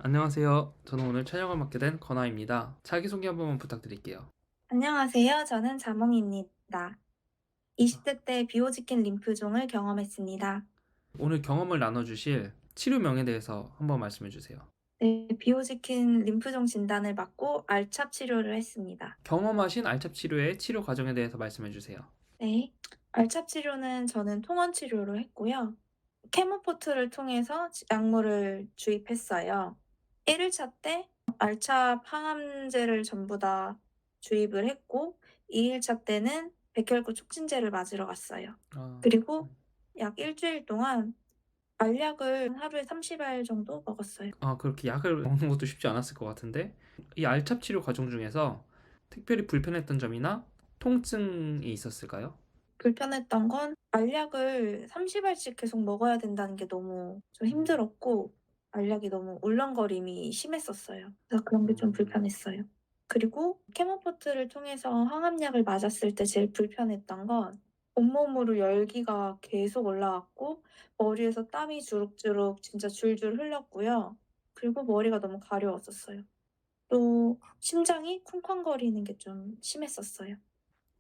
안녕하세요. 저는 오늘 촬영을 맡게 된 건아입니다. 자기소개 한 번만 부탁드릴게요. 안녕하세요. 저는 자몽입니다. 20대 때 비호지킨 림프종을 경험했습니다. 오늘 경험을 나눠주실 치료명에 대해서 한번 말씀해 주세요. 네, 비호지킨 림프종 진단을 받고 알찹 치료를 했습니다. 경험하신 알찹 치료의 치료 과정에 대해서 말씀해 주세요. 네, 알찹 치료는 저는 통원 치료로 했고요. 케모포트를 통해서 약물을 주입했어요. 1일차 때 알찹 항암제를 전부 다 주입을 했고 2일차 때는 백혈구 촉진제를 맞으러 갔어요. 아, 그리고 약 일주일 동안 알약을 하루에 30알 정도 먹었어요. 그렇게 약을 먹는 것도 쉽지 않았을 것 같은데 이 알찹 치료 과정 중에서 특별히 불편했던 점이나 통증이 있었을까요? 불편했던 건 알약을 30알씩 계속 먹어야 된다는 게 너무 좀 힘들었고 알약이 너무 울렁거림이 심했었어요. 그래서 그런 게 좀 음, 불편했어요. 그리고 케모포트를 통해서 항암약을 맞았을 때 제일 불편했던 건 온몸으로 열기가 계속 올라왔고 머리에서 땀이 주룩주룩 진짜 줄줄 흘렀고요. 그리고 머리가 너무 가려웠었어요. 또 심장이 쿵쾅거리는 게 좀 심했었어요.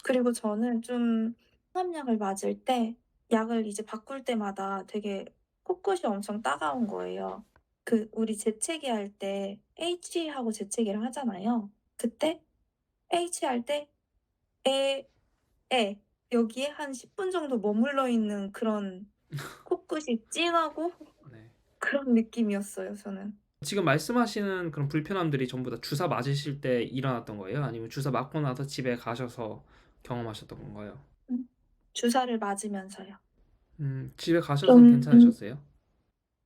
그리고 저는 좀 항암약을 맞을 때 약을 이제 바꿀 때마다 되게 코끝이 엄청 따가운 거예요. 우리 재채기 할 때 H 하고 재채기를 하잖아요. 그때 H 할 때 에, 에 여기에 한 10분 정도 머물러 있는 그런 코끝이 찡하고 네. 그런 느낌이었어요 저는. 지금 말씀하시는 그런 불편함들이 전부 다 주사 맞으실 때 일어났던 거예요? 아니면 주사 맞고 나서 집에 가셔서 경험하셨던 건가요? 음. 주사를 맞으면서요. 집에 가셔서 좀 괜찮으셨어요?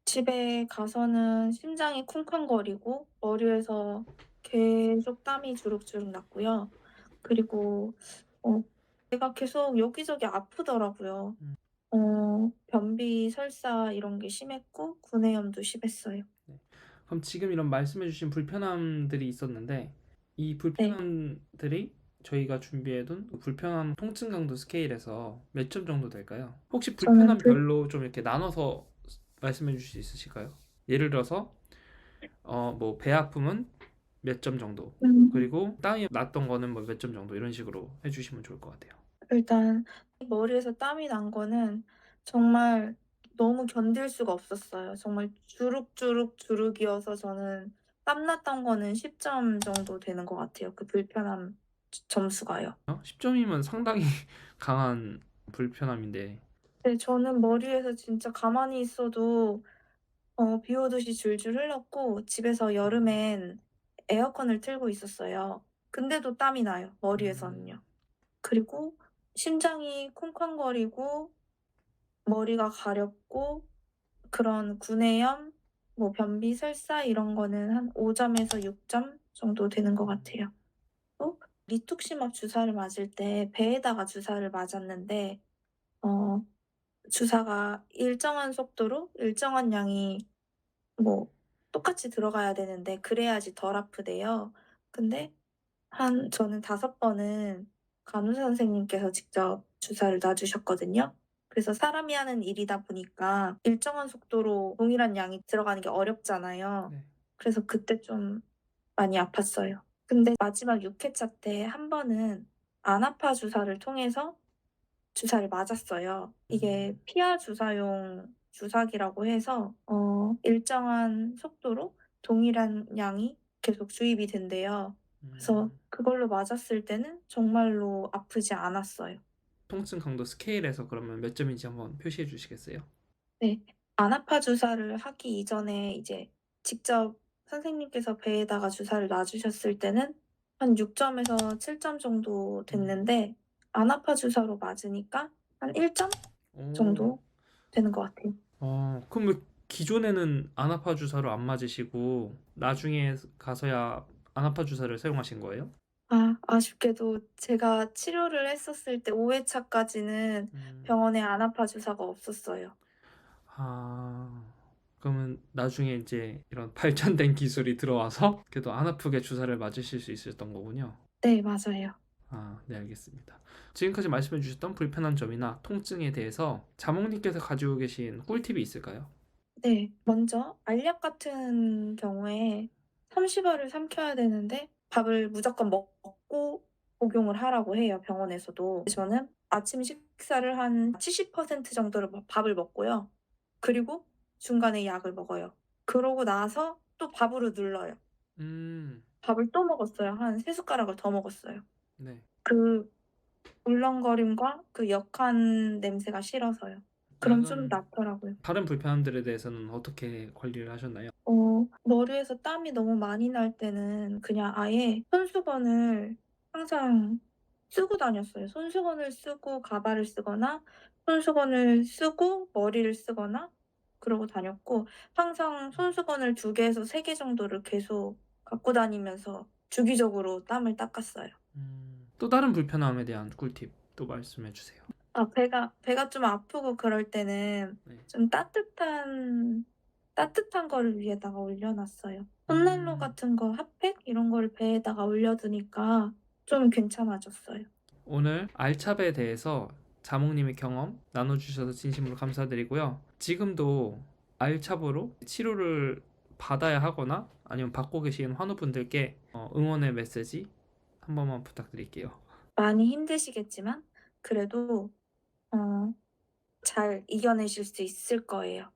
집에 가서는 심장이 쿵쾅거리고 머리에서 계속 땀이 주룩주룩 났고요. 그리고 어 배가 계속 여기저기 아프더라고요. 음. 변비, 설사 이런 게 심했고 구내염도 심했어요. 네. 그럼 지금 이런 말씀해 주신 불편함들이 있었는데 이 네. 불편함들이 저희가 준비해둔 불편함 통증 강도 스케일에서 몇 점 정도 될까요? 혹시 저는 불편함별로 좀 이렇게 나눠서 말씀해 주실 수 있으실까요? 예를 들어서 뭐 배 아픔은 몇 점 정도, 음 그리고 땀이 났던 거는 뭐 몇 점 정도 이런 식으로 해주시면 좋을 것 같아요. 일단 머리에서 땀이 난 거는 정말 너무 견딜 수가 없었어요. 정말 주룩주룩 주룩이어서 저는 땀 났던 거는 10점 정도 되는 것 같아요, 그 불편함 점수가요. 10점이면 상당히 강한 불편함인데. 네, 저는 머리에서 진짜 가만히 있어도 비 오듯이 줄줄 흘렀고 집에서 여름엔 에어컨을 틀고 있었어요. 근데도 땀이 나요, 음, 머리에서는요. 그리고 심장이 쿵쾅거리고 머리가 가렵고 그런 구내염, 뭐 변비, 설사 이런 거는 한 5 점에서 6점 정도 되는 것 같아요. 또 리투크시막 주사를 맞을 때 배에다가 주사를 맞았는데 어 주사가 일정한 속도로 일정한 양이 뭐 똑같이 들어가야 되는데 그래야지 덜 아프대요. 근데 저는 5 번은 간호사 선생님께서 직접 주사를 놔 주셨거든요. 그래서 사람이 하는 일이다 보니까 일정한 속도로 동일한 양이 들어가는 게 어렵잖아요. 네. 그래서 그때 좀 많이 아팠어요. 근데 마지막 6 회차 때 한 번은 안아파 주사를 통해서 주사를 맞았어요. 이게 피하 주사용 주사기라고 해서 일정한 속도로 동일한 양이 계속 주입이 된대요. 그래서 음, 그걸로 맞았을 때는 정말로 아프지 않았어요. 통증 강도 스케일에서 그러면 몇 점인지 한번 표시해 주시겠어요? 네. 안아파 주사를 하기 이전에 이제 직접 선생님께서 배에다가 주사를 놔 주셨을 때는 한 6 점에서 7점 정도 음, 됐는데 안아파 주사로 맞으니까 한 1점 오, 정도 되는 것 같아요. 그럼 왜 기존에는 안아파 주사로 안 맞으시고 나중에 가서야 안아파 주사를 사용하신 거예요? 아쉽게도 제가 치료를 했었을 때 5 회차까지는 음, 병원에 안아파 주사가 없었어요. 아, 그러면 나중에 이제 이런 발전된 기술이 들어와서 그래도 안 아프게 주사를 맞으실 수 있었던 거군요. 네, 맞아요. 네, 알겠습니다. 지금까지 말씀해 주셨던 불편한 점이나 통증에 대해서 자몽님께서 가지고 계신 꿀팁이 있을까요? 네. 먼저 알약 같은 경우에 30알을 삼켜야 되는데 밥을 무조건 먹고 복용을 하라고 해요, 병원에서도. 저는 아침 식사를 한 70% 정도를 밥을 먹고요. 그리고 중간에 약을 먹어요. 그러고 나서 또 밥으로 눌러요. 음. 밥을 또 먹었어요. 한 3 숟가락을 더 먹었어요. 네. 그 울렁거림과 그 역한 냄새가 싫어서요. 그럼 좀 약은 낫더라고요. 다른 불편함들에 대해서는 어떻게 관리를 하셨나요? 머리에서 땀이 너무 많이 날 때는 그냥 아예 손수건을 항상 쓰고 다녔어요. 손수건을 쓰고 가발을 쓰거나 손수건을 쓰고 머리를 쓰거나 그러고 다녔고, 항상 손수건을 2 개에서 3개 정도를 계속 갖고 다니면서 주기적으로 땀을 닦았어요. 또 다른 불편함에 대한 꿀팁 또 말씀해 주세요. 배가 좀 아프고 그럴 때는 네. 좀 따뜻한 거를 위에다가 올려 놨어요. 폰난로 음. 같은 거 핫팩 이런 거를 배에다가 올려 두니까 좀 괜찮아졌어요. 오늘 알차배에 대해서 자몽님의 경험 나눠주셔서 진심으로 감사드리고요. 지금도 알차보로 치료를 받아야 하거나 아니면 받고 계신 환우분들께 응원의 메시지 한 번만 부탁드릴게요. 많이 힘드시겠지만 그래도 어 잘 이겨내실 수 있을 거예요.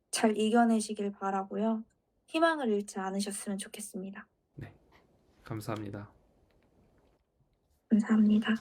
잘 이겨내시길 바라고요. 희망을 잃지 않으셨으면 좋겠습니다. 네, 감사합니다. 감사합니다.